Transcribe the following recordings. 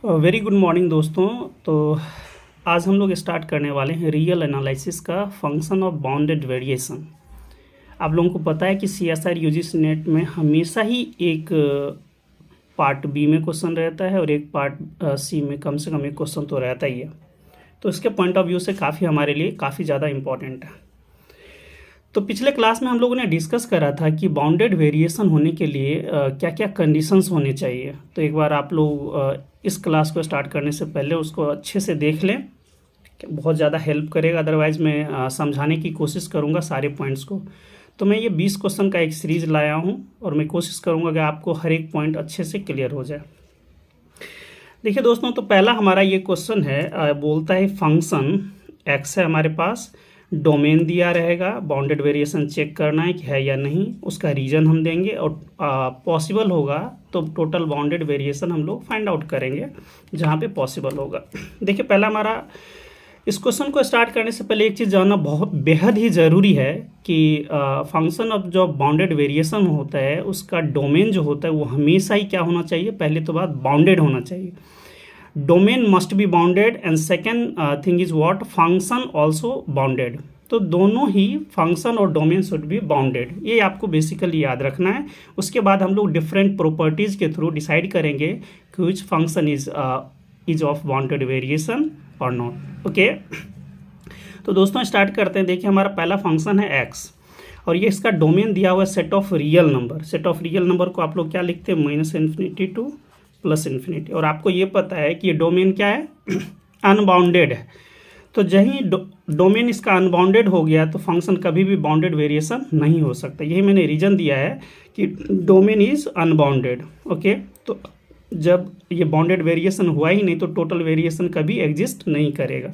Very good morning दोस्तों। तो आज हम लोग स्टार्ट करने वाले हैं रियल एनालिसिस का फंक्शन ऑफ बाउंडेड वेरिएशन। आप लोगों को पता है कि C S R UGC NET में हमेशा ही एक पार्ट बी में क्वेश्चन रहता है और एक पार्ट सी में कम से कम एक क्वेश्चन तो रहता ही है। तो इसके पॉइंट ऑफ व्यू से काफ़ी हमारे लिए काफ़ी ज़्यादा इम्पॉर्टेंट है। तो पिछले क्लास में हम लोगों ने डिस्कस करा था कि बाउंडेड वेरिएशन होने के लिए क्या क्या कंडीशंस होने चाहिए। तो एक बार आप लोग इस क्लास को स्टार्ट करने से पहले उसको अच्छे से देख लें, बहुत ज़्यादा हेल्प करेगा। अदरवाइज़ मैं समझाने की कोशिश करूँगा सारे पॉइंट्स को। तो मैं ये 20 क्वेश्चन का एक सीरीज लाया हूँ और मैं कोशिश करूँगा कि आपको हर एक पॉइंट अच्छे से क्लियर हो जाए। देखिए दोस्तों, तो पहला हमारा ये क्वेश्चन है, बोलता है फंक्शन एक्स है हमारे पास, डोमेन दिया रहेगा, बाउंडेड वेरिएशन चेक करना है कि है या नहीं, उसका रीजन हम देंगे और पॉसिबल होगा तो टोटल बाउंडेड वेरिएशन हम लोग फाइंड आउट करेंगे जहाँ पे पॉसिबल होगा। देखिए पहला हमारा इस क्वेश्चन को स्टार्ट करने से पहले एक चीज़ जानना बहुत बेहद ही ज़रूरी है कि फंक्शन ऑफ जो बाउंडेड वेरिएशन होता है उसका डोमेन जो होता है वो हमेशा ही क्या होना चाहिए, पहले तो बात बाउंडेड होना चाहिए। Domain must be bounded and second thing is what, function also bounded. तो दोनों ही फंक्शन और डोमेन शुड बी बाउंडेड, ये आपको बेसिकली याद रखना है। उसके बाद हम लोग डिफरेंट प्रॉपर्टीज के थ्रू डिसाइड करेंगे कि which function is of bounded variation और नॉट। ओके, तो दोस्तों स्टार्ट करते हैं। देखिए हमारा पहला फंक्शन है एक्स और ये इसका डोमेन दिया हुआ है set of real number. Set of real number को आप लोग क्या लिखते हैं, -∞ टू +∞। और आपको ये पता है कि ये डोमेन क्या है, अनबाउंडेड है। तो जहीं डोमेन इसका अनबाउंडेड हो गया तो फंक्शन कभी भी बाउंडेड वेरिएशन नहीं हो सकता। यही मैंने रीजन दिया है कि डोमेन इज अनबाउंडेड। ओके, तो जब ये बाउंडेड वेरिएशन हुआ ही नहीं तो टोटल वेरिएशन कभी एग्जिस्ट नहीं करेगा।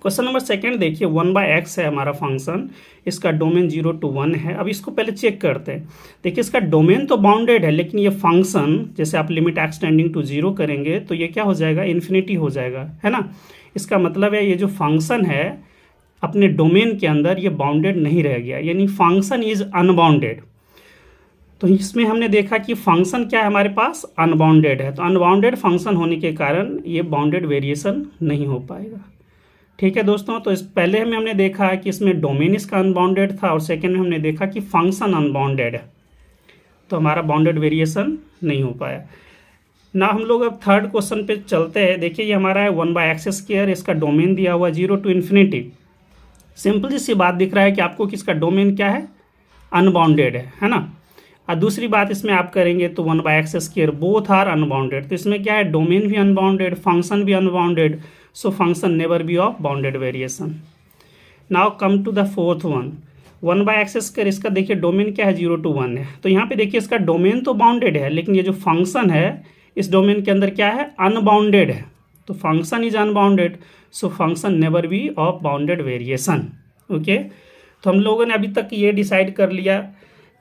क्वेश्चन नंबर सेकंड देखिए, 1/x है हमारा फंक्शन, इसका डोमेन 0 to 1 है। अब इसको पहले चेक करते हैं। देखिए इसका डोमेन तो बाउंडेड है लेकिन ये फंक्शन जैसे आप लिमिट x टेंडिंग टू 0 करेंगे तो ये क्या हो जाएगा, इन्फिनिटी हो जाएगा, है ना। इसका मतलब है ये जो फंक्शन है अपने डोमेन के अंदर ये बाउंडेड नहीं रह गया, यानी फंक्शन इज अनबाउंडेड। तो इसमें हमने देखा कि फंक्शन क्या है हमारे पास, अनबाउंडेड है। तो अनबाउंडेड फंक्शन होने के कारण ये बाउंडेड वेरिएशन नहीं हो पाएगा। ठीक है दोस्तों, तो इस पहले में हमने देखा कि इसमें डोमेन इसका अनबाउंडेड था और सेकंड में हमने देखा कि फंक्शन अनबाउंडेड है, तो हमारा बाउंडेड वेरिएशन नहीं हो पाया ना। हम लोग अब थर्ड क्वेश्चन पे चलते हैं। देखिए ये हमारा है 1/x², इसका डोमेन दिया हुआ 0 to ∞। सिंपल सी बात दिख रहा है कि आपको किसका डोमेन क्या है, अनबाउंडेड है ना। और दूसरी बात इसमें आप करेंगे तो 1/x², बोथ आर अनबाउंडेड। तो इसमें क्या है, डोमेन भी अनबाउंडेड, फंक्शन भी unbounded, so function never be of bounded variation. Now come to the fourth one, 1/x², इसका देखिए डोमेन क्या है, 0 to 1 है। तो यहाँ पे देखिए इसका डोमेन तो बाउंडेड है लेकिन ये जो फंक्शन है इस डोमेन के अंदर क्या है, अनबाउंडेड है। तो function is unbounded, so function never be of bounded variation. Okay, तो हम लोगों ने अभी तक ये डिसाइड कर लिया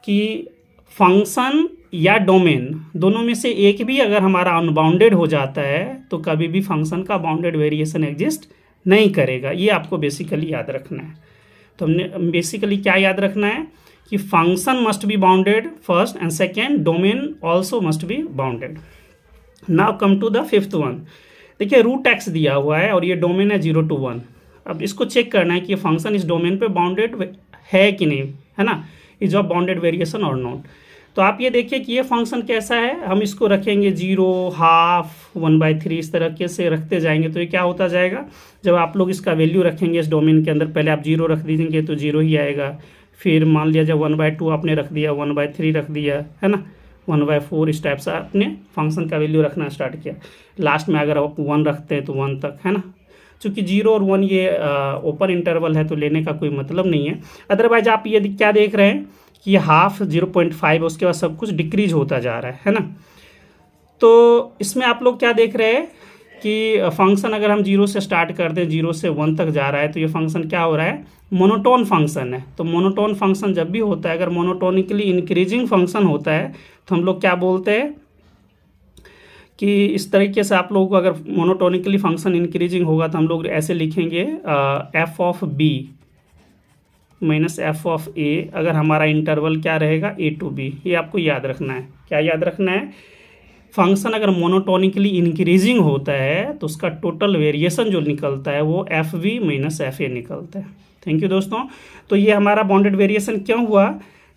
कि फंक्शन या डोमेन दोनों में से एक भी अगर हमारा अनबाउंडेड हो जाता है तो कभी भी फंक्शन का बाउंडेड वेरिएशन एग्जिस्ट नहीं करेगा। ये आपको बेसिकली याद रखना है। तो हमने बेसिकली क्या याद रखना है कि function must be bounded first and second domain also must be bounded. Now come to the fifth one. देखिए रूट एक्स दिया हुआ है और ये डोमेन है 0 to 1। अब इसको चेक करना है कि ये फंक्शन इस डोमेन पे बाउंडेड है कि नहीं, है ना, इज ऑफ बाउंडेड वेरिएशन और नॉट। तो आप ये देखिए कि ये फंक्शन कैसा है, हम इसको रखेंगे 0, हाफ, 1/3 इस तरह से रखते जाएंगे तो ये क्या होता जाएगा, जब आप लोग इसका वैल्यू रखेंगे इस डोमेन के अंदर, पहले आप 0 रख दीजिएंगे तो 0 ही आएगा। फिर मान लिया जब 1/2 आपने रख दिया, 1/3 रख दिया, है ना, 1/4, इस टाइप से आपने फंक्शन का वैल्यू रखना स्टार्ट किया। लास्ट में अगर आप 1 रखते हैं तो 1 तक, है ना। चूँकि 0 और 1 ये ओपन इंटरवल है तो लेने का कोई मतलब नहीं है। अदरवाइज आप ये क्या देख रहे हैं कि ये हाफ, 0.5, उसके बाद सब कुछ डिक्रीज होता जा रहा है ना। तो इसमें आप लोग क्या देख रहे हैं कि फंक्शन अगर हम 0 से स्टार्ट कर दें, 0 से 1 तक जा रहा है तो ये फंक्शन क्या हो रहा है, मोनोटोन फंक्शन है। तो मोनोटोन फंक्शन जब भी होता है, अगर मोनोटोनिकली इंक्रीजिंग फंक्शन होता है तो हम लोग क्या बोलते हैं कि इस तरीके से आप लोगों को अगर मोनोटोनिकली फंक्शन इंक्रीजिंग होगा तो हम लोग ऐसे लिखेंगे f of b minus f of a, अगर हमारा इंटरवल क्या रहेगा, a to b। ये आपको याद रखना है। क्या याद रखना है, फंक्शन अगर मोनोटोनिकली इंक्रीजिंग होता है तो उसका टोटल वेरिएशन जो निकलता है वो F V minus F A निकलता है। थैंक यू दोस्तों। तो ये हमारा बाउंडेड वेरिएशन क्यों हुआ,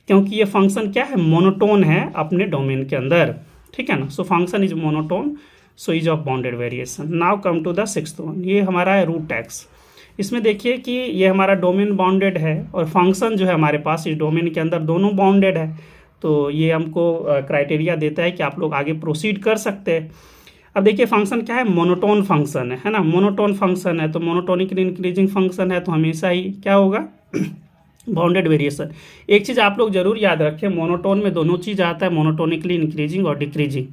क्योंकि ये फंक्शन क्या है, मोनोटोन है अपने डोमेन के अंदर, ठीक है ना। So function is monotone, so is of bounded variation. Now come to the sixth one, ये हमारा है रूट एक्स। इसमें देखिए कि ये हमारा डोमेन बाउंडेड है और फंक्शन जो है हमारे पास इस डोमेन के अंदर दोनों बाउंडेड है, तो ये हमको क्राइटेरिया देता है कि आप लोग आगे प्रोसीड कर सकते हैं। अब देखिए फंक्शन क्या है, मोनोटोन फंक्शन है ना, मोनोटोन फंक्शन है तो मोनोटोनिक इंक्रीजिंग फंक्शन है तो हमेशा ही क्या होगा, बाउंडेड वेरिएशन। एक चीज़ आप लोग जरूर याद रखें, मोनोटोन में दोनों चीज़ आता है, मोनोटोनिकली इंक्रीजिंग और डिक्रीजिंग।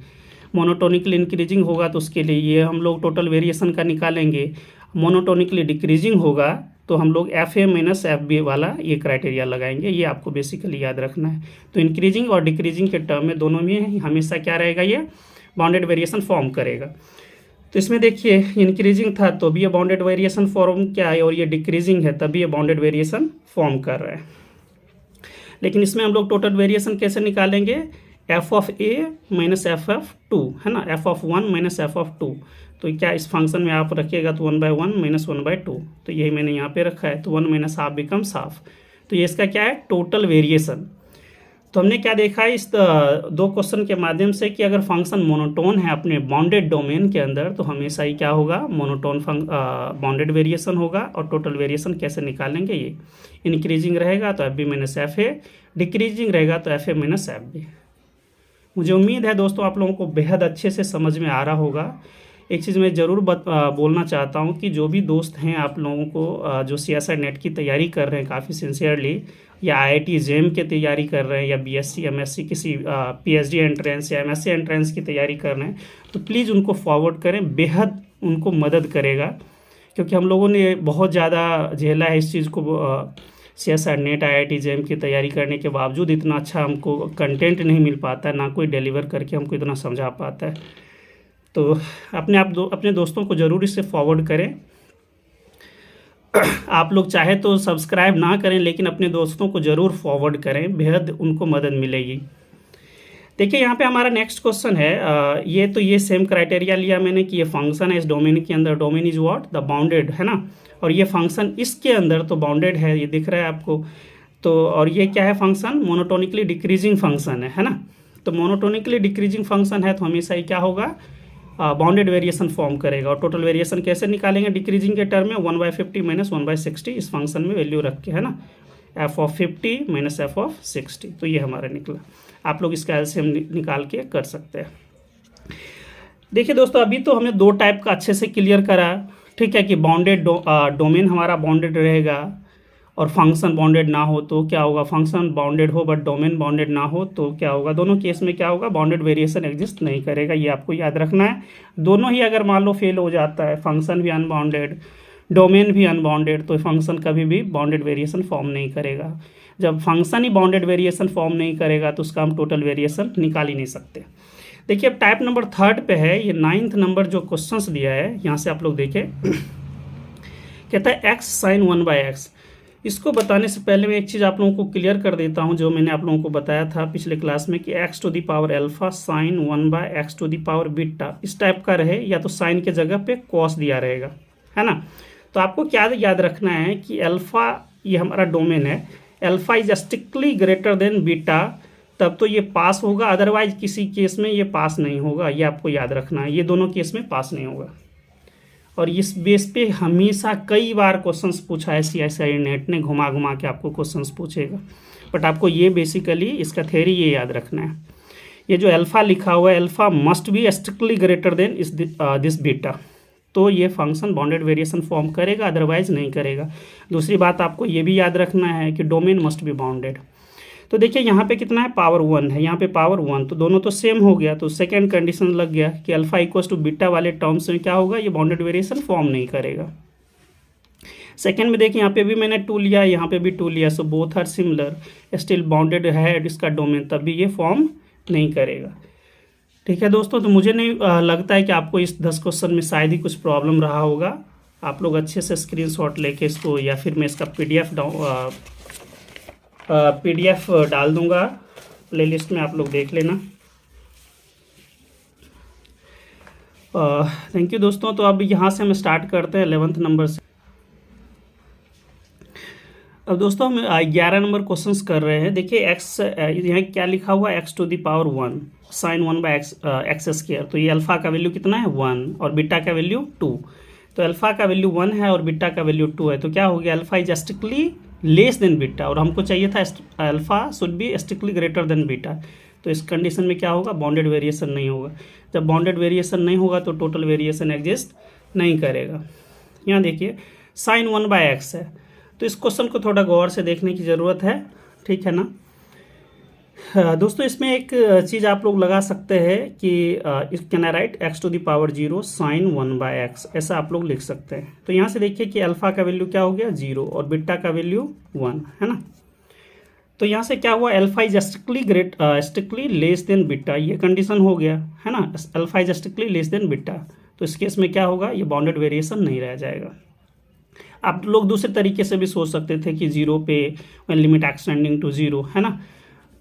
मोनोटोनिकली इंक्रीजिंग होगा तो उसके लिए ये हम लोग टोटल वेरिएशन का निकालेंगे, मोनोटोनिकली डिक्रीजिंग होगा तो हम लोग F A minus F B वाला ये क्राइटेरिया लगाएंगे। ये आपको बेसिकली याद रखना है। तो इंक्रीजिंग और डिक्रीजिंग के टर्म में दोनों में हमेशा क्या रहेगा, ये बाउंडेड वेरिएशन फॉर्म करेगा। तो इसमें देखिए इंक्रीजिंग था तो भी ये बाउंडेड वेरिएशन फॉर्म क्या है, और ये डिक्रीजिंग है तभी ये बाउंडेड वेरिएशन फॉर्म कर रहा है। लेकिन इसमें हम लोग टोटल वेरिएशन कैसे निकालेंगे, F of A minus F of two, है ना, F of one minus F of two. तो क्या इस फंक्शन में आप रखिएगा तो 1/1 माइनस 1/2, तो यही मैंने यहाँ पे रखा है, तो 1 माइनस हाफ बिकम्स हाफ। तो ये इसका क्या है, टोटल वेरिएशन। तो हमने क्या देखा है इस दो क्वेश्चन के माध्यम से कि अगर फंक्शन मोनोटोन है अपने बाउंडेड डोमेन के अंदर तो हमेशा ही क्या होगा, मोनोटोन बाउंडेड वेरिएशन होगा। और टोटल वेरिएशन कैसे निकालेंगे, ये इंक्रीजिंग रहेगा तो F B minus F A, decreasing रहेगा तो F A minus F B. मुझे उम्मीद है दोस्तों आप लोगों को बेहद अच्छे से समझ में आ रहा होगा। एक चीज़ मैं ज़रूर बोलना चाहता हूँ कि जो भी दोस्त हैं आप लोगों को जो CSIR नेट की तैयारी कर रहे हैं काफ़ी सिंसियरली, या IIT JEM की तैयारी कर रहे हैं, या BSc MSc किसी PhD एंट्रेंस या MSc एंट्रेंस की तैयारी कर रहे हैं, तो प्लीज़ उनको फॉरवर्ड करें, बेहद उनको मदद करेगा। क्योंकि हम लोगों ने बहुत ज़्यादा झेला है इस चीज़ को, CSIR नेट IIT JEM की तैयारी करने के बावजूद इतना अच्छा हमको कंटेंट नहीं मिल पाता है, ना कोई डिलीवर करके हमको इतना समझा पाता है। तो अपने दोस्तों को ज़रूर इससे फॉरवर्ड करें। आप लोग चाहे तो सब्सक्राइब ना करें लेकिन अपने दोस्तों को ज़रूर फॉरवर्ड करें, बेहद उनको मदद मिलेगी। देखिए यहाँ पे हमारा नेक्स्ट क्वेश्चन है, ये सेम क्राइटेरिया लिया मैंने कि ये फंक्शन है इस डोमेन के अंदर, domain is what, the bounded, है ना, और ये फंक्शन इसके अंदर तो बाउंडेड है, ये दिख रहा है आपको। तो और ये क्या है, फंक्शन मोनोटोनिकली डिक्रीजिंग फंक्शन है ना। तो मोनोटोनिकली डिक्रीजिंग फंक्शन है तो हमेशा ही क्या होगा, बाउंडेड वेरिएशन फॉर्म करेगा। और टोटल वेरिएशन कैसे निकालेंगे, डिक्रीजिंग के टर्म में 1/50 माइनस 1/60 इस फंक्शन में वैल्यू रख के, है ना, F of 50 minus F of 60। तो ये हमारा निकला। आप लोग इसका एलसीएम निकाल के कर सकते हैं। देखिए दोस्तों अभी तो हमने दो टाइप का अच्छे से क्लियर करा, ठीक है, कि बाउंडेड डोमेन हमारा बाउंडेड रहेगा और फंक्शन बाउंडेड ना हो तो क्या होगा, फंक्शन बाउंडेड हो बट डोमेन बाउंडेड ना हो तो क्या होगा। दोनों केस में क्या होगा, बाउंडेड वेरिएशन एग्जिस्ट नहीं करेगा, ये आपको याद रखना है। दोनों ही अगर मान लो फेल हो जाता है, फंक्शन भी अनबाउंडेड डोमेन भी अनबाउंडेड, तो फंक्शन कभी भी बाउंडेड वेरिएशन फॉर्म नहीं करेगा। जब फंक्शन ही बाउंडेड वेरिएशन फॉर्म नहीं करेगा तो उसका हम टोटल वेरिएशन निकाल ही नहीं सकते। देखिए अब टाइप नंबर 3 पे है, ये 9th नंबर जो क्वेश्चंस दिया है यहाँ से आप लोग देखें, कहता है x sin 1/x। इसको बताने से पहले मैं एक चीज़ आप लोगों को क्लियर कर देता हूँ जो मैंने आप लोगों को बताया था पिछले क्लास में कि x to the power alpha sine 1/x to the power beta इस टाइप का रहे, या तो साइन के जगह पे कॉस दिया रहेगा, है ना। तो आपको क्या याद रखना है कि अल्फा ये हमारा डोमेन है, alpha is strictly greater than beta, तब तो ये पास होगा, अदरवाइज किसी केस में ये पास नहीं होगा। ये आपको याद रखना है, ये दोनों केस में पास नहीं होगा। और इस बेस पे हमेशा कई बार क्वेश्चंस पूछा है CSIR नेट ने, घुमा घुमा के आपको क्वेश्चंस पूछेगा। बट आपको ये बेसिकली इसका थ्योरी ये याद रखना है, ये जो अल्फा लिखा हुआ है, alpha must be strictly greater than this beta, तो ये फंक्शन बाउंडेड वेरिएशन फॉर्म करेगा, अदरवाइज नहीं करेगा। दूसरी बात आपको ये भी याद रखना है कि डोमेन मस्ट बी बाउंडेड। तो देखिए यहाँ पे कितना है, पावर 1 है, यहाँ पे पावर 1, तो दोनों तो सेम हो गया, तो सेकेंड कंडीशन लग गया कि अल्फा इक्वल्स टू बीटा वाले टर्म्स में क्या होगा, ये बाउंडेड वेरिएशन फॉर्म नहीं करेगा। सेकेंड में देखिए यहाँ पे भी मैंने 2 लिया, यहाँ पे भी 2 लिया, so both are similar, still bounded है इसका डोमेन, तभी ये फॉर्म नहीं करेगा। ठीक है दोस्तों, तो मुझे नहीं लगता है कि आपको इस 10 क्वेश्चन में शायद ही कुछ प्रॉब्लम रहा होगा। आप लोग अच्छे से स्क्रीनशॉट लेके इसको, या फिर मैं इसका PDF डाल दूंगा प्लेलिस्ट में, आप लोग देख लेना। थैंक यू दोस्तों। तो अब यहाँ से हम स्टार्ट करते हैं 11th नंबर से। अब दोस्तों हम 11 नंबर क्वेश्चंस कर रहे हैं। देखिए एक्स यहाँ क्या लिखा हुआ है, x to the power 1 sine 1 by x square. तो ये अल्फा का वैल्यू कितना है 1 और बीटा का वैल्यू 2। तो अल्फा का वैल्यू 1 है और बीटा का वैल्यू 2 है, तो क्या हो गया, alpha is strictly less than beta, और हमको चाहिए था alpha should be strictly greater than beta. तो इस कंडीशन में क्या होगा, बाउंडेड वेरिएशन नहीं होगा। जब बाउंडेड वेरिएशन नहीं होगा तो टोटल वेरिएशन एग्जिस्ट नहीं करेगा। यहाँ देखिए साइन 1 बाई एक्स है, तो इस क्वेश्चन को थोड़ा गौर से देखने की ज़रूरत है, ठीक है ना। दोस्तों इसमें एक चीज़ आप लोग लगा सकते हैं कि can I write x to the power 0 sine 1 by x, ऐसा आप लोग लिख सकते हैं। तो यहाँ से देखिए कि अल्फा का वैल्यू क्या हो गया 0 और बीटा का वैल्यू 1 है ना। तो यहाँ से क्या हुआ, alpha is strictly less than beta, ये कंडीशन हो गया है ना। Alpha is strictly less than beta, तो इस केस में क्या होगा, ये बाउंडेड वेरिएशन नहीं रह जाएगा। आप लोग दूसरे तरीके से भी सोच सकते थे कि 0 पे लिमिट एक्सटेंडिंग टू 0 है ना,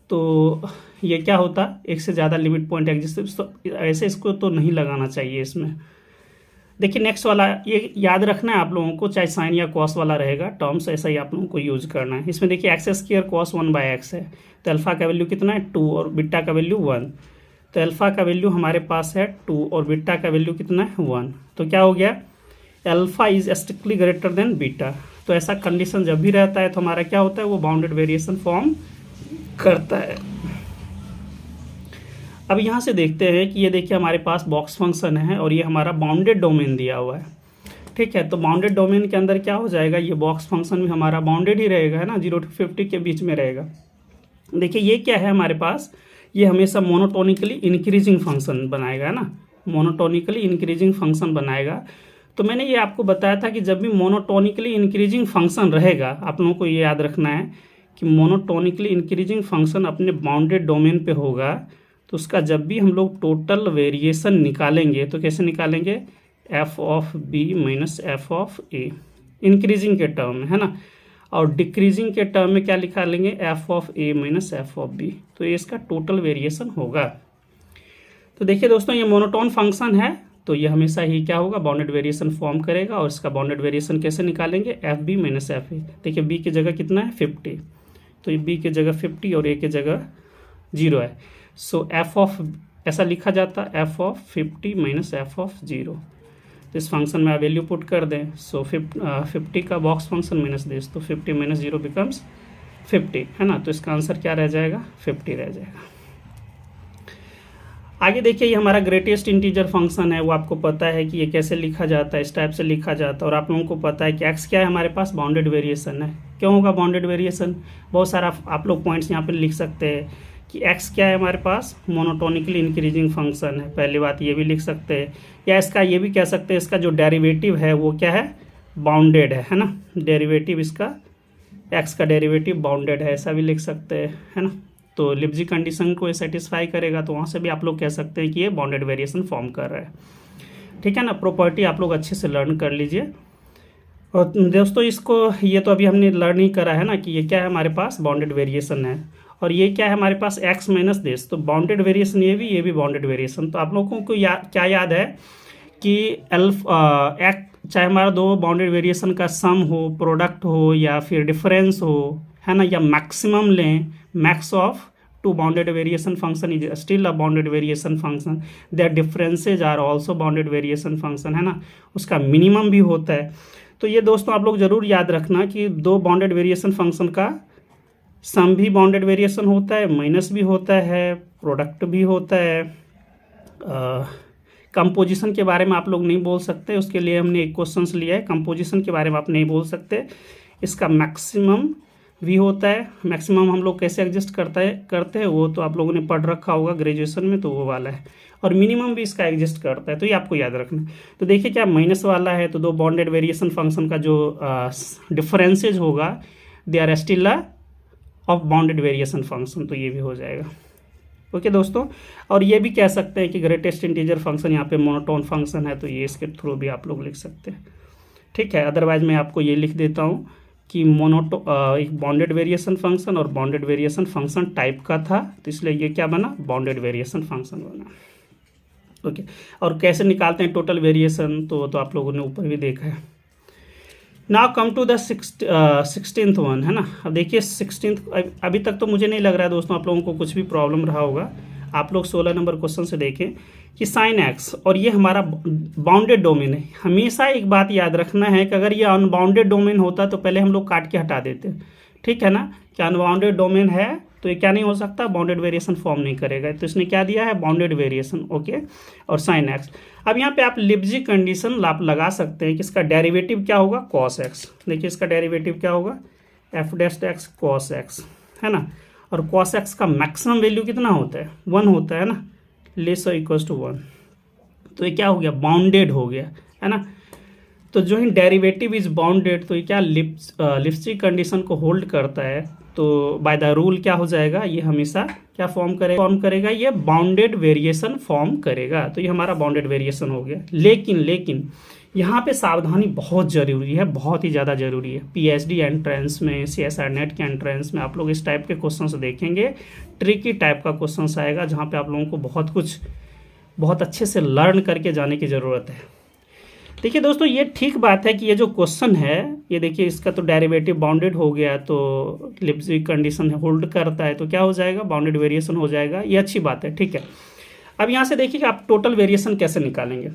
तो ये क्या होता, एक से ज़्यादा लिमिट पॉइंट एग्जिस्ट, तो ऐसे इसको तो नहीं लगाना चाहिए इसमें। देखिए नेक्स्ट वाला, ये याद रखना है आप लोगों को, चाहे साइन या कॉस वाला रहेगा टर्म्स, ऐसा ही आप लोगों को यूज करना है। इसमें देखिए x square cos 1 by x है, तो अल्फा का वैल्यू कितना है 2 और बीटा का वैल्यू 1। तो अल्फा का वैल्यू हमारे पास है 2 और बीटा का वैल्यू कितना है 1। तो क्या हो गया, alpha is strictly greater than beta. तो ऐसा कंडीशन जब भी रहता है तो हमारा क्या होता है, वो बाउंडेड वेरिएशन फॉर्म करता है। अब यहाँ से देखते हैं कि ये देखिए हमारे पास बॉक्स फंक्शन है और ये हमारा बाउंडेड डोमेन दिया हुआ है, ठीक है। तो बाउंडेड डोमेन के अंदर क्या हो जाएगा, ये बॉक्स फंक्शन भी हमारा बाउंडेड ही रहेगा है ना, 0 to 50 के बीच में रहेगा। देखिए ये क्या है हमारे पास, ये हमेशा मोनोटोनिकली इंक्रीजिंग फंक्शन बनाएगा है ना, मोनोटोनिकली इंक्रीजिंग फंक्शन बनाएगा। तो मैंने ये आपको बताया था कि जब भी मोनोटोनिकली इंक्रीजिंग फंक्शन रहेगा, आप लोगों को ये याद रखना है कि मोनोटोनिकली इंक्रीजिंग फंक्शन अपने बाउंडेड डोमेन पे होगा, तो उसका जब भी हम लोग टोटल वेरिएशन निकालेंगे तो कैसे निकालेंगे, F of B minus F of A, increasing के टर्म में है ना, और डिक्रीजिंग के टर्म में क्या निकालेंगे, F of A minus F of B. तो ये इसका टोटल वेरिएशन होगा। तो देखिए दोस्तों ये मोनोटोन फंक्शन है, तो ये हमेशा ही क्या होगा, बाउंडेड वेरिएशन फॉर्म करेगा। और इसका बाउंडेड वेरिएशन कैसे निकालेंगे, F B minus F A. देखिए बी की जगह कितना है 50, तो ये बी की जगह 50 और ए की जगह 0 है। सो एफ ऑफ ऐसा लिखा जाता है, F of 50 minus F of 0। तो इस फंक्शन में आप वैल्यू पुट कर दें, सो 50 का बॉक्स फंक्शन माइनस दिस, तो 50 माइनस 0 बिकम्स 50 है ना। तो इसका आंसर क्या रह जाएगा, 50 रह जाएगा। आगे देखिए ये हमारा ग्रेटेस्ट इंटीजर फंक्शन है, वो आपको पता है कि ये कैसे लिखा जाता है, इस टाइप से लिखा जाता है। और आप लोगों को पता है कि एक्स क्या है, हमारे पास बाउंडेड वेरिएशन है। क्यों होगा बाउंडेड वेरिएशन, बहुत सारा आप लोग पॉइंट्स यहाँ पे लिख सकते हैं कि एक्स क्या है हमारे पास, मोनोटोनिकली इंक्रीजिंग फंक्शन है, पहली बात ये भी लिख सकते हैं। या इसका ये भी कह सकते हैं, इसका जो डेरिवेटिव है वो क्या है, बाउंडेड है ना, डेरिवेटिव इसका एक्स का डेरिवेटिव बाउंडेड है, ऐसा भी लिख सकते हैं है ना। तो लिब्जी कंडीशन को सेटिस्फाई करेगा, तो वहाँ से भी आप लोग कह सकते हैं कि ये बाउंडेड वेरिएशन फॉर्म कर रहा है, ठीक है ना। प्रॉपर्टी आप लोग अच्छे से लर्न कर लीजिए। और दोस्तों इसको, ये तो अभी हमने लर्न ही करा है ना कि ये क्या है हमारे पास, बाउंडेड वेरिएशन है। और ये क्या है हमारे पास, एक्स माइनस दिस, तो बाउंडेड वेरिएशन ये भी बाउंडेड वेरिएशन। तो आप लोगों को क्या याद है कि चाहे हमारा दो बाउंडेड वेरिएशन का सम हो, प्रोडक्ट हो या फिर डिफरेंस हो है ना, या मैक्सिमम लें, max of two bounded variation function is still a bounded variation function, their differences are also bounded variation function है ना, उसका मिनिमम भी होता है। तो ये दोस्तों आप लोग जरूर याद रखना कि दो बाउंडेड वेरिएशन फंक्शन का सम भी बाउंडेड वेरिएशन होता है, माइनस भी होता है, प्रोडक्ट भी होता है। कंपोजिशन के बारे में आप लोग नहीं बोल सकते, उसके लिए हमने एक क्वेश्चंस लिया है, कंपोजिशन के बारे में आप नहीं बोल सकते। इसका मैक्सिमम भी होता है, मैक्सिमम हम लोग कैसे एडजस्ट करते हैं वो तो आप लोगों ने पढ़ रखा होगा ग्रेजुएशन में, तो वो वाला है। और मिनिमम भी इसका एग्जिस्ट करता है, तो ये आपको याद रखना। तो देखिए क्या माइनस वाला है, तो दो बाउंडेड वेरिएशन फंक्शन का जो डिफरेंसेज होगा they are still of bounded variation function, तो ये भी हो जाएगा। ओके दोस्तों, और ये भी कह सकते हैं कि ग्रेटेस्ट इंटीजर फंक्शन यहाँ पे मोनोटोन फंक्शन है, तो ये इसके थ्रू भी आप लोग लिख सकते हैं, ठीक है। अदरवाइज मैं आपको ये लिख देता हूँ कि एक बाउंडेड वेरिएशन फंक्शन और बाउंडेड वेरिएशन फंक्शन टाइप का था, तो इसलिए ये क्या बना, बाउंडेड वेरिएशन फंक्शन बना। ओके। और कैसे निकालते हैं टोटल वेरिएशन, तो आप लोगों ने ऊपर भी देखा है। Now come to the 16th one, है ना। अब देखिए 16th, अभी तक तो मुझे नहीं लग रहा है दोस्तों आप लोगों को कुछ भी प्रॉब्लम रहा होगा। आप लोग 16 नंबर क्वेश्चन से देखें कि साइन एक्स, और ये हमारा बाउंडेड डोमेन है। हमेशा एक बात याद रखना है कि अगर ये अनबाउंडेड डोमेन होता तो पहले हम लोग काट के हटा देते, ठीक है ना। कि अनबाउंडेड डोमेन है तो ये क्या नहीं हो सकता, बाउंडेड वेरिएशन फॉर्म नहीं करेगा। तो इसने क्या दिया है, बाउंडेड वेरिएशन, ओके। और साइन एक्स, अब यहाँ पे आप लिप्जी कंडीशन आप लगा सकते हैं कि इसका डेरिवेटिव क्या होगा, कॉस एक्स। देखिए इसका डेरिवेटिव क्या होगा, F dash x cos x, है ना। और कॉस एक्स का मैक्सिमम वैल्यू कितना होता है, 1 होता है ना, लेस और इक्वल्स टू 1। तो ये क्या हो गया, बाउंडेड हो गया, है ना। तो जो ही डेरिवेटिव इज बाउंडेड, तो ये क्या लिप्जी कंडीशन को होल्ड करता है। तो बाय द रूल क्या हो जाएगा, ये हमेशा क्या फॉर्म करेगा, ये बाउंडेड वेरिएशन फॉर्म करेगा। तो ये हमारा बाउंडेड वेरिएशन हो गया। लेकिन यहाँ पे सावधानी बहुत ज़रूरी है, बहुत ही ज़्यादा ज़रूरी है। पीएचडी एंट्रेंस में, सीएसआर नेट के एंट्रेंस में आप लोग इस टाइप के क्वेश्चन देखेंगे, ट्रिकी टाइप का क्वेश्चन आएगा, जहाँ पे आप लोगों को बहुत अच्छे से लर्न करके जाने की ज़रूरत है। देखिए दोस्तों, ये ठीक बात है कि ये जो क्वेश्चन है, ये देखिए इसका तो डेरिवेटिव बाउंडेड हो गया, तो लिप्जी कंडीशन होल्ड करता है, तो क्या हो जाएगा, बाउंडेड वेरिएशन हो जाएगा। ये अच्छी बात है, ठीक है। अब यहाँ से देखिए कि आप टोटल वेरिएशन कैसे निकालेंगे।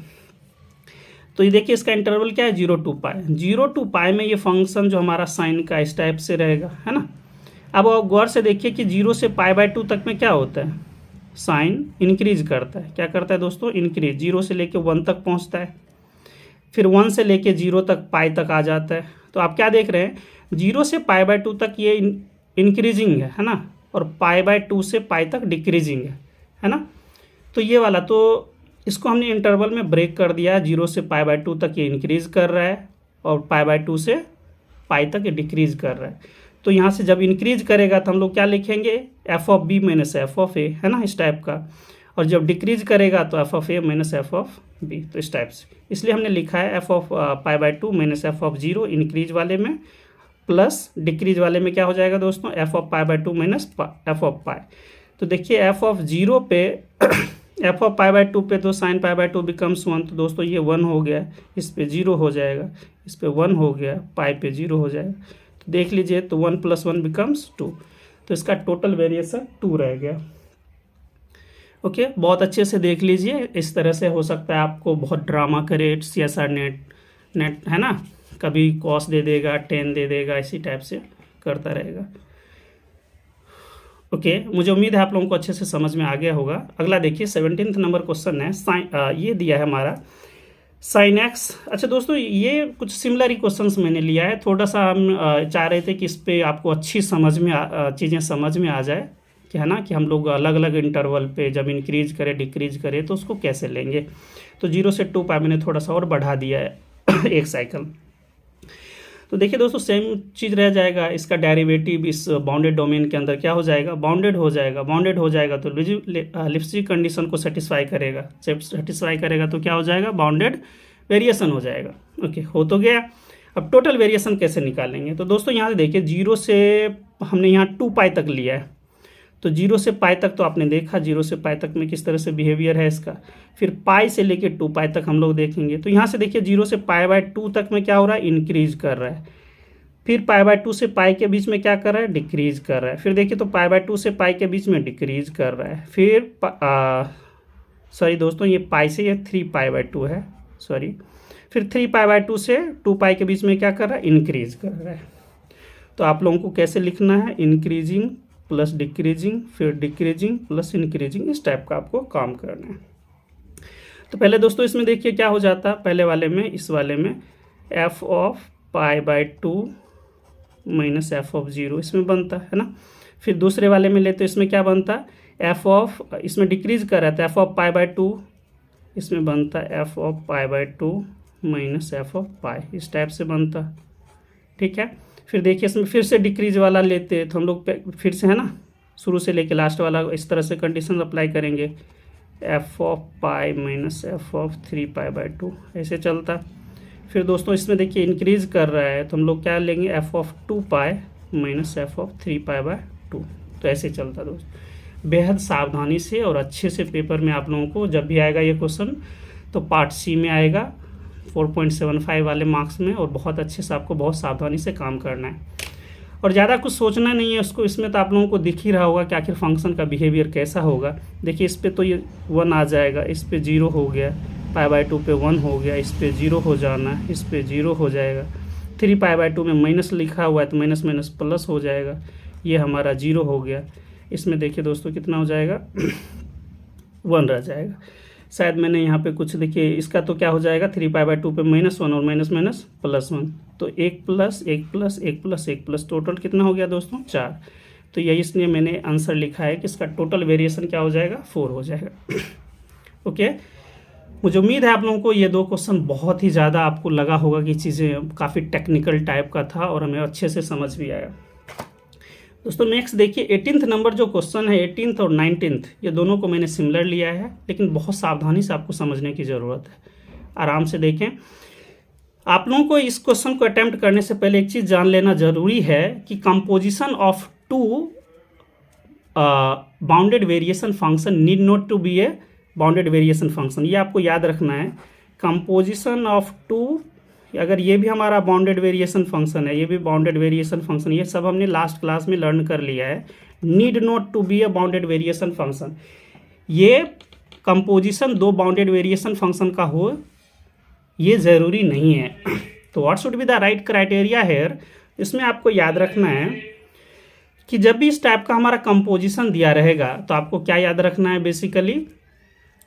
तो ये देखिए इसका इंटरवल क्या है, 0 to π। 0 to π में ये फंक्शन जो हमारा साइन का इस टाइप से रहेगा, है ना। अब गौर से देखिए कि 0 से π/2 तक में क्या होता है, साइन इंक्रीज करता है। क्या करता है दोस्तों, इंक्रीज। 0 से लेके 1 तक पहुँचता है, फिर 1 से लेके 0 तक पाई तक आ जाता है। तो आप क्या देख रहे हैं, 0 से π/2 तक ये इंक्रीजिंग है ना, और π/2 से पाई तक डिक्रीजिंग है ना। तो ये वाला, तो इसको हमने इंटरवल में ब्रेक कर दिया। 0 से π/2 तक ये इंक्रीज कर रहा है, और π/2 से पाई तक ये डिक्रीज कर रहा है। तो यहाँ से जब इंक्रीज करेगा तो हम लोग क्या लिखेंगे, F of B minus F of A, है ना, इस टाइप का। और जब डिक्रीज करेगा तो F of A minus F of B, तो इस टाइप से। इसलिए हमने लिखा है F of π/2 minus F of 0 increase वाले में, प्लस डिक्रीज वाले में क्या हो जाएगा दोस्तों, F of π/2 minus F of pi. तो देखिए एफ ऑफ 0 पे एफ ऑफ π/2 पे तो साइन π/2 बिकम्स 1, तो दोस्तों ये 1 हो गया, इस पे 0 हो जाएगा, इस पे 1 हो गया, पाई पे 0 हो जाएगा। तो देख लीजिए, तो 1 + 1 बिकम्स 2, तो इसका टोटल वेरिएशन 2 रह गया। ओके, बहुत अच्छे से देख लीजिए। इस तरह से हो सकता है आपको बहुत ड्रामा करे सीएसआर नेट, है ना, कभी कॉस दे देगा, 10 दे देगा, इसी टाइप से करता रहेगा। ओके, मुझे उम्मीद है आप लोगों को अच्छे से समझ में आ गया होगा। अगला देखिए 17th नंबर क्वेश्चन है, ये दिया है हमारा साइन एक्स। अच्छा दोस्तों, ये कुछ सिमिलर ही क्वेश्चंस मैंने लिया है। थोड़ा सा हम चाह रहे थे कि इस पर आपको अच्छी चीज़ें समझ में आ जाए, कि है ना, कि हम लोग अलग अलग इंटरवल पे जब इंक्रीज करें डिक्रीज करें तो उसको कैसे लेंगे। तो 0 से 2 π मैंने थोड़ा सा और बढ़ा दिया है एक साइकिल। तो देखिए दोस्तों, सेम चीज़ रह जाएगा। इसका डेरिवेटिव इस बाउंडेड डोमेन के अंदर क्या हो जाएगा, बाउंडेड हो जाएगा। तो लिप्जी कंडीशन को सेटिस्फाई करेगा तो क्या हो जाएगा, बाउंडेड वेरिएशन हो जाएगा। ओके, हो तो गया। अब टोटल वेरिएशन कैसे निकालेंगे। तो दोस्तों यहाँ से देखिए, 0 से हमने यहाँ 2 π तक लिया है, तो 0 से पाई तक तो आपने देखा, 0 से पाई तक में किस तरह से बिहेवियर है इसका। फिर पाई से लेके 2 π तक हम लोग देखेंगे। तो यहाँ से देखिए 0 से π/2 तक में क्या हो रहा है, इंक्रीज कर रहा है। फिर π/2 से पाई के बीच में क्या कर रहा है, डिक्रीज कर रहा है। फिर देखिए तो π/2 से पाई के बीच में डिक्रीज कर रहा है। फिर सॉरी दोस्तों, ये पाई से ये 3 π/2 है, सॉरी। फिर 3 π/2 से 2 π के बीच में क्या कर रहा है, इंक्रीज कर रहा है। तो आप लोगों को कैसे लिखना है, इंक्रीजिंग प्लस डिक्रीजिंग, फिर डिक्रीजिंग प्लस इंक्रीजिंग, इस टाइप का आपको काम करना है। तो पहले दोस्तों इसमें देखिए क्या हो जाता है, पहले वाले में, इस वाले में F of π/2 minus F of 0 इसमें बनता है ना। फिर दूसरे वाले में लेते इसमें क्या बनता है, एफ ऑफ, इसमें डिक्रीज कर रहा था, एफ ऑफ π/2, इसमें बनता है F of π/2 minus F of pi, इस टाइप से बनता, ठीक है। फिर देखिए इसमें फिर से डिक्रीज वाला लेते तो हम लोग फिर से, है ना, शुरू से लेके लास्ट वाला इस तरह से कंडीशन अप्लाई करेंगे, F of pi minus F of 3 π/2 ऐसे चलता। फिर दोस्तों इसमें देखिए इंक्रीज कर रहा है तो हम लोग क्या लेंगे, F of 2 π minus F of 3 π/2, तो ऐसे चलता दोस्तों। बेहद सावधानी से और अच्छे से पेपर में आप लोगों को जब भी आएगा ये क्वेश्चन तो पार्ट सी में आएगा 4.75 वाले मार्क्स में, और बहुत अच्छे से आपको बहुत सावधानी से काम करना है और ज़्यादा कुछ सोचना नहीं है उसको। इसमें तो आप लोगों को दिख ही रहा होगा कि आखिर फंक्शन का बिहेवियर कैसा होगा। देखिए इस पर तो ये 1 आ जाएगा, इस पर 0 हो गया, π/2 पे 1 हो गया, इस पर 0 हो जाना, इस पर 0 हो जाएगा, 3π/2 में माइनस लिखा हुआ है तो माइनस माइनस प्लस हो जाएगा, ये हमारा 0 हो गया। इसमें देखिए दोस्तों कितना हो जाएगा 1 रह जाएगा। शायद मैंने यहाँ पे कुछ, देखिए इसका तो क्या हो जाएगा 3π/2 पे -1 और माइनस माइनस +1, तो 1 plus 1 plus 1 plus 1 plus total कितना हो गया दोस्तों 4। तो यही इसलिए मैंने आंसर लिखा है कि इसका टोटल वेरिएशन क्या हो जाएगा 4 हो जाएगा। ओके, मुझे उम्मीद है आप लोगों को ये 2 क्वेश्चन बहुत ही ज़्यादा आपको लगा होगा कि चीज़ें काफ़ी टेक्निकल टाइप का था और हमें अच्छे से समझ भी आया। दोस्तों नेक्स्ट देखिए 18th नंबर जो क्वेश्चन है, 18th और 19th, ये दोनों को मैंने सिमिलर लिया है, लेकिन बहुत सावधानी से आपको समझने की ज़रूरत है। आराम से देखें। आप लोगों को इस क्वेश्चन को अटेम्प्ट करने से पहले एक चीज़ जान लेना जरूरी है कि composition of 2 bounded variation function need not to be a bounded variation function. ये आपको याद रखना है। कंपोजिशन ऑफ 2, अगर ये भी हमारा बाउंडेड वेरिएशन फंक्शन है, ये भी बाउंडेड वेरिएशन फंक्शन, ये सब हमने लास्ट क्लास में लर्न कर लिया है। Need not to be a bounded variation function, ये कंपोजिशन 2 बाउंडेड वेरिएशन फंक्शन का हो ये ज़रूरी नहीं है। तो what should be the right criteria here, इसमें आपको याद रखना है कि जब भी इस टाइप का हमारा कंपोजिशन दिया रहेगा तो आपको क्या याद रखना है बेसिकली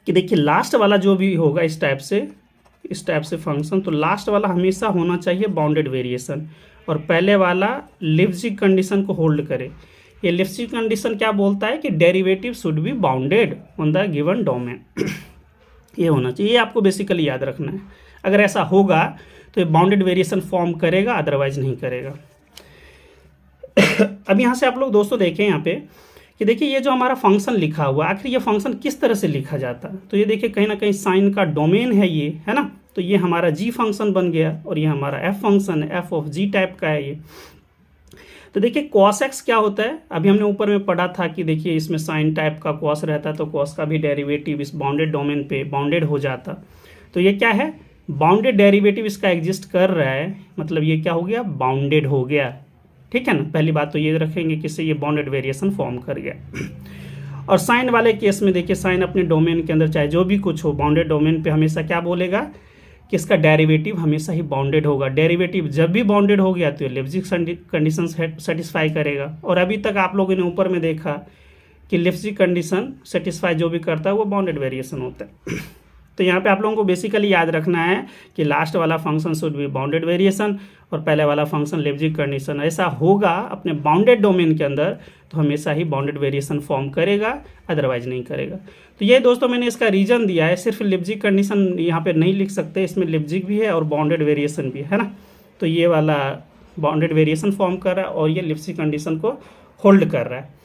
कि देखिए लास्ट वाला जो भी होगा इस टाइप से फंक्शन, तो लास्ट वाला हमेशा होना चाहिए बाउंडेड वेरिएशन और पहले वाला लिप्सिक कंडीशन को होल्ड करे। ये लिप्सिक कंडीशन क्या बोलता है कि derivative should be bounded on the given domain. ये होना चाहिए, ये आपको बेसिकली याद रखना है। अगर ऐसा होगा तो ये बाउंडेड वेरिएशन फॉर्म करेगा, अदरवाइज नहीं करेगा। अब यहाँ से आप लोग दोस्तों देखें यहाँ पे कि देखिए ये जो हमारा फंक्शन लिखा हुआ, आखिर ये फंक्शन किस तरह से लिखा जाता है। तो ये देखिए कहीं ना कहीं साइन का डोमेन है ये, है ना। तो ये हमारा जी फंक्शन बन गया और ये हमारा एफ फंक्शन है, एफ ऑफ जी टाइप का है ये। तो देखिए कॉस एक्स क्या होता है, अभी हमने ऊपर में पढ़ा था कि देखिए इसमें साइन टाइप का कॉस रहता है तो कॉस का भी डेरिवेटिव इस बाउंडेड डोमेन पे बाउंडेड हो जाता। तो ये क्या है, बाउंडेड डेरिवेटिव इसका एग्जिस्ट कर रहा है, मतलब ये क्या हो गया, बाउंडेड हो गया। ठीक है ना, पहली बात तो ये रखेंगे कि इससे ये बाउंडेड वेरिएशन फॉर्म कर गया। और साइन वाले केस में देखिए साइन अपने डोमेन के अंदर चाहे जो भी कुछ हो, बाउंडेड डोमेन पे हमेशा क्या बोलेगा कि इसका डेरिवेटिव हमेशा ही बाउंडेड होगा। डेरिवेटिव जब भी बाउंडेड हो गया तो ये लिप्सिक कंडीशन सेटिस्फाई करेगा। और अभी तक आप लोगों ने ऊपर में देखा कि लिप्सिक कंडीशन सेटिस्फाई जो भी करता है वो बाउंडेड वेरिएशन होता है। तो यहाँ पे आप लोगों को बेसिकली याद रखना है कि लास्ट वाला function should be bounded variation और पहले वाला फंक्शन लिप्सिक कंडीशन। ऐसा होगा अपने बाउंडेड डोमेन के अंदर तो हमेशा ही बाउंडेड वेरिएशन फॉर्म करेगा, अदरवाइज नहीं करेगा। तो ये दोस्तों मैंने इसका रीजन दिया है, सिर्फ लिप्सिक कंडीशन यहाँ पे नहीं लिख सकते, इसमें लिप्सिक भी है और बाउंडेड वेरिएशन भी है ना। तो ये वाला बाउंडेड वेरिएशन फॉर्म कर रहा है और ये लिप्सिक कंडीशन को होल्ड कर रहा है।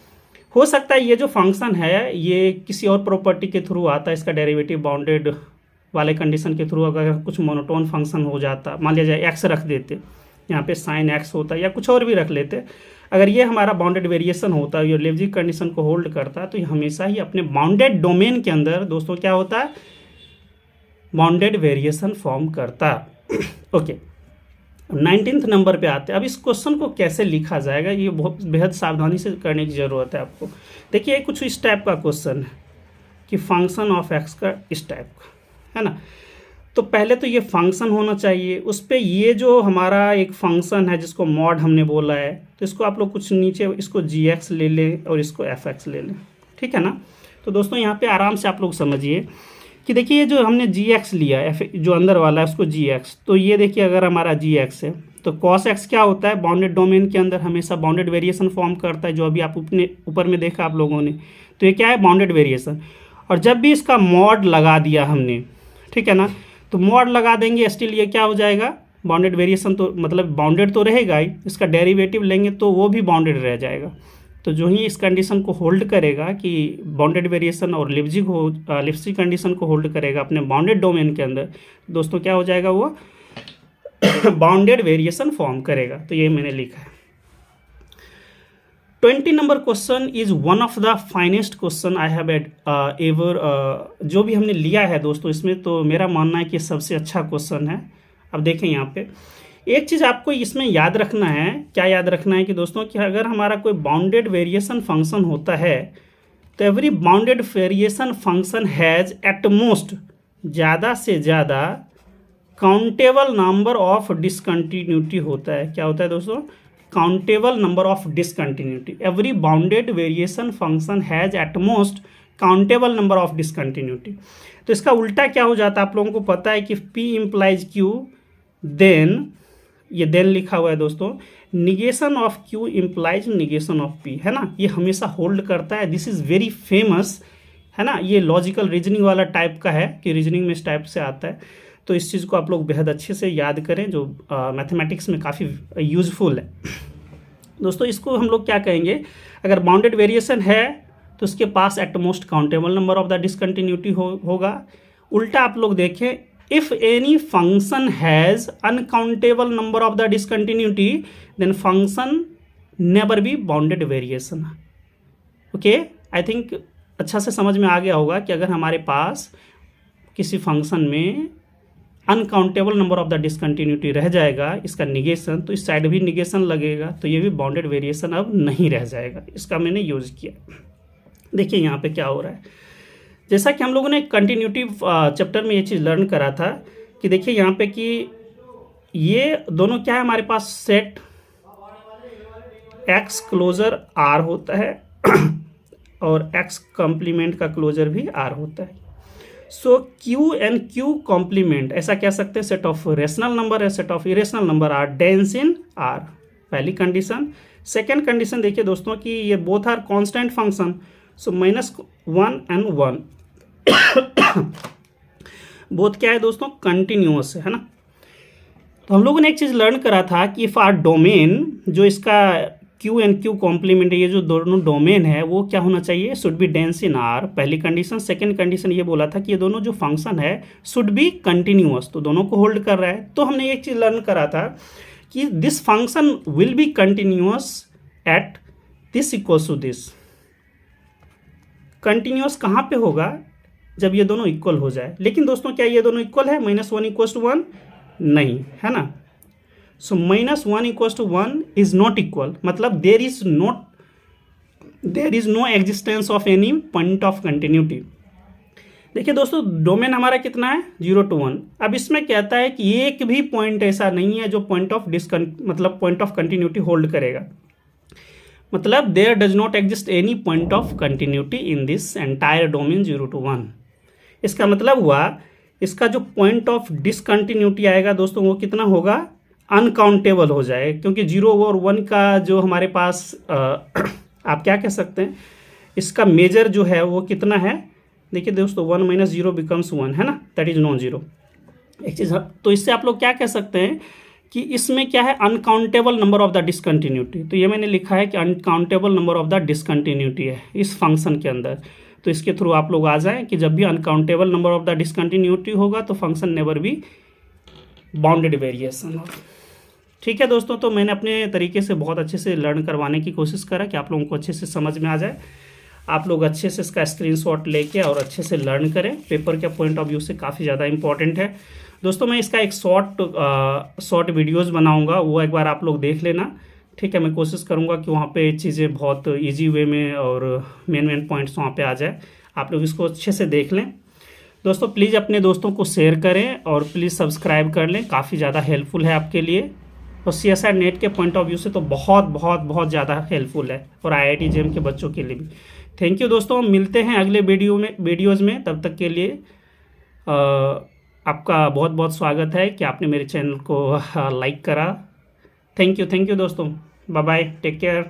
हो सकता है ये जो फंक्शन है ये किसी और प्रॉपर्टी के थ्रू आता है, इसका डेरिवेटिव बाउंडेड वाले कंडीशन के थ्रू अगर कुछ मोनोटोन फंक्शन हो जाता, मान लिया जाए एक्स रख देते, यहाँ पे साइन एक्स होता या कुछ और भी रख लेते। अगर ये हमारा बाउंडेड वेरिएशन होता है, ये लिप्सिक कंडीशन को होल्ड करता है, तो ये हमेशा ही अपने बाउंडेड डोमेन के अंदर दोस्तों क्या होता है, बाउंडेड वेरिएशन फॉर्म करता। ओके, 19th नंबर पे आते हैं। अब इस क्वेश्चन को कैसे लिखा जाएगा ये बहुत बेहद सावधानी से करने की ज़रूरत है आपको। देखिए कुछ इस टाइप का क्वेश्चन है कि फंक्शन ऑफ एक्स का इस टाइप का है ना। तो पहले तो ये फंक्शन होना चाहिए, उस पर ये जो हमारा एक फंक्शन है जिसको मॉड हमने बोला है, तो इसको आप लोग कुछ नीचे इसको जी एक्स ले लें और इसको एफ एक्स ले लें, ठीक है ना। तो दोस्तों यहाँ पे आराम से आप लोग समझिए कि देखिए ये जो हमने जी एक्स लिया एफ जो अंदर वाला है उसको जी एक्स, तो ये देखिए अगर हमारा जी एक्स है तो कॉस एक्स क्या होता है, बाउंडेड डोमेन के अंदर हमेशा बाउंडेड वेरिएशन फॉर्म करता है, जो अभी आप अपने ऊपर में देखा आप लोगों ने। तो ये क्या है, बाउंडेड वेरिएशन। और जब भी इसका मॉड लगा दिया हमने, ठीक है ना, तो मॉड लगा देंगे स्टिल ये क्या हो जाएगा, बाउंडेड वेरिएशन, तो मतलब बाउंडेड तो रहेगा ही, इसका डेरिवेटिव लेंगे तो वो भी बाउंडेड रह जाएगा। तो जो ही इस कंडीशन को होल्ड करेगा कि बाउंडेड वेरिएशन और लिप्सिक कंडीशन को होल्ड करेगा अपने बाउंडेड डोमेन के अंदर, दोस्तों क्या हो जाएगा, वो बाउंडेड वेरिएशन फॉर्म करेगा। तो ये मैंने लिखा है। 20 number question is one of the finest question I have ever, जो भी हमने लिया है दोस्तों इसमें, तो मेरा मानना है कि सबसे अच्छा क्वेश्चन है। अब देखें यहाँ पे एक चीज़ आपको इसमें याद रखना है, क्या याद रखना है कि दोस्तों कि अगर हमारा कोई बाउंडेड वेरिएशन फंक्शन होता है तो every bounded variation function has at most, ज़्यादा से ज़्यादा काउंटेबल नंबर ऑफ डिसकंटिन्यूटी होता है। क्या होता है दोस्तों? Countable number of discontinuity. Every bounded variation function has eight most countable number of discontinuity. तो इसका उल्टा क्या हो जाता है आप लोगों को पता है कि P इम्प्लाइज Q, देन ये देन लिखा हुआ है दोस्तों, negation of Q implies negation of P, है ना, ये हमेशा होल्ड करता है। दिस इज़ वेरी फेमस, है ना, ये लॉजिकल रीजनिंग वाला टाइप का है कि रीजनिंग में इस टाइप से आता है। तो इस चीज़ को आप लोग बेहद अच्छे से याद करें, जो मैथमेटिक्स में काफ़ी यूजफुल है दोस्तों। इसको हम लोग क्या कहेंगे, अगर बाउंडेड वेरिएशन है तो उसके पास at most countable number of the discontinuity होगा। उल्टा आप लोग देखें, if any function has uncountable number of the discontinuity then function never be bounded variation. Okay, I think अच्छा से समझ में आ गया होगा कि अगर हमारे पास किसी फंक्शन में uncountable number of the discontinuity रह जाएगा, इसका निगेशन, तो इस साइड भी निगेशन लगेगा, तो ये भी बाउंडेड वेरिएशन अब नहीं रह जाएगा। इसका मैंने यूज किया। देखिए यहाँ पे क्या हो रहा है, जैसा कि हम लोगों ने कंटिन्यूटी चैप्टर में ये चीज़ लर्न करा था कि देखिए यहाँ पे कि ये दोनों क्या है, हमारे पास सेट एक्स क्लोजर आर होता है और एक्स कॉम्प्लीमेंट का क्लोजर भी आर होता है। So Q and Q complement ऐसा कह सकते हैं, सेट ऑफ रेशनल नंबर है, set of irrational number are dense in R, पहली कंडीशन। सेकेंड कंडीशन देखिए दोस्तों कि ये both are constant function, so -1 and 1 बोथ क्या है दोस्तों, कंटिन्यूअस है ना। तो हम लोगों ने एक चीज़ लर्न करा था कि इफ आर डोमेन, जो इसका क्यू एंड क्यू कॉम्प्लीमेंट, ये जो दोनों डोमेन है वो क्या होना चाहिए, should be dense in R, पहली कंडीशन। सेकंड कंडीशन ये बोला था कि ये दोनों जो फंक्शन है शुड बी कंटिन्यूअस, तो दोनों को होल्ड कर रहा है। तो हमने एक चीज़ लर्न करा था कि this function will be continuous at this equals to this. Continuous कहाँ पे होगा, जब ये दोनों इक्वल हो जाए। लेकिन दोस्तों क्या ये दोनों इक्वल है, -1 = 1 नहीं, है ना। सो -1 = 1 इज नॉट इक्वल, मतलब there is no existence of any point of continuity. देखिए दोस्तों डोमेन हमारा कितना है, 0 to 1। अब इसमें कहता है कि एक भी पॉइंट ऐसा नहीं है जो point of point of continuity hold करेगा, मतलब there does not exist any point of continuity in this entire domain 0 to 1। इसका मतलब हुआ इसका जो पॉइंट ऑफ डिसकंटिन्यूटी आएगा दोस्तों वो कितना होगा, अनकाउंटेबल हो जाए, क्योंकि 0 और 1 का जो हमारे पास आप क्या कह सकते हैं, इसका मेजर जो है वो कितना है। देखिए दोस्तों 1 - 0 becomes 1, है ना, दैट इज नॉन जीरो। एक चीज़, तो इससे आप लोग क्या कह सकते हैं कि इसमें क्या है, uncountable number of the discontinuity. तो ये मैंने लिखा है कि uncountable number of the discontinuity है इस फंक्शन के अंदर। तो इसके थ्रू आप लोग आ जाएं कि जब भी uncountable number of the discontinuity होगा तो function never be bounded variation हो। ठीक है दोस्तों, तो मैंने अपने तरीके से बहुत अच्छे से लर्न करवाने की कोशिश करा कि आप लोगों को अच्छे से समझ में आ जाए। आप लोग अच्छे से इसका स्क्रीनशॉट लेके और अच्छे से लर्न करें, पेपर के पॉइंट ऑफ व्यू से काफ़ी ज़्यादा इंपॉर्टेंट है दोस्तों। मैं इसका एक शॉर्ट वीडियोज़ बनाऊँगा, वो एक बार आप लोग देख लेना। ठीक है, मैं कोशिश करूँगा कि वहाँ पे चीज़ें बहुत इजी वे में और मेन पॉइंट्स वहाँ पे आ जाए, आप लोग इसको अच्छे से देख लें दोस्तों। प्लीज़ अपने दोस्तों को शेयर करें और प्लीज़ सब्सक्राइब कर लें, काफ़ी ज़्यादा हेल्पफुल है आपके लिए। और CSIR नेट के पॉइंट ऑफ व्यू से तो बहुत ज़्यादा हेल्पफुल है, और IIT JEM के बच्चों के लिए भी। थैंक यू दोस्तों, मिलते हैं अगले वीडियोज़ में। तब तक के लिए आपका बहुत बहुत स्वागत है कि आपने मेरे चैनल को लाइक करा। थैंक यू दोस्तों, बाय बाय, टेक केयर।